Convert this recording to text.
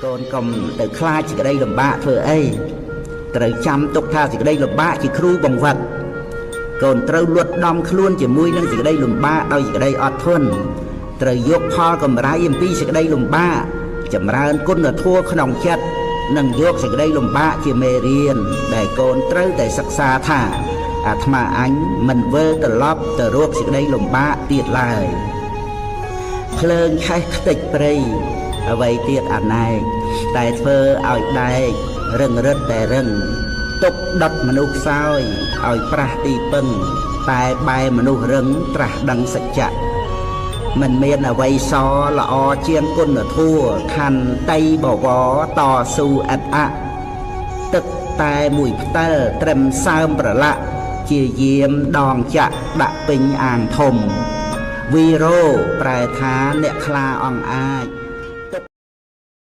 កូនកុំទៅខ្លាចសេចក្តីលំបាកធ្វើអីត្រូវចាំទុកថាសេចក្តីលំបាកជាគ្រូបង្វឹកកូនត្រូវលួចដំខ្លួនជាមួយនឹងសេចក្តីលំបាកដោយសេចក្តីអត់ធន់ត្រូវយកផលកម្រៃអំពីសេចក្តីលំបាកចម្រើនគុណធម៌ក្នុងចិត្តនិងយកសេចក្តីលំបាកជាមេរៀនដែលកូនត្រូវតែសិក្សាថាអាត្មាអញមិនវិលត្រឡប់ទៅរកសេចក្តីលំបាកទៀតឡើយភ្លើងឆេះខ្ទេចព្រៃអ្វីទៀតអាណែកតែធ្វើឲ្យដែករឹងរឹតតែរឹងទុកដុតមនុស្សខ្សោយឲ្យប្រះទីពឹងតែបែមនុស្សរឹងត្រាស់ដឹងសច្ចៈមិនមានអ្វីសល្អជាងគុណធម៌ខន្តីបវរតស៊ូអត់អៈទឹកតែមួយផ្ទែលត្រឹមសើមប្រឡាក់ជាយាមដងចាក់ដាក់ពេញអាងធំវីរោប្រែថាអ្នកខ្លាអង្អាច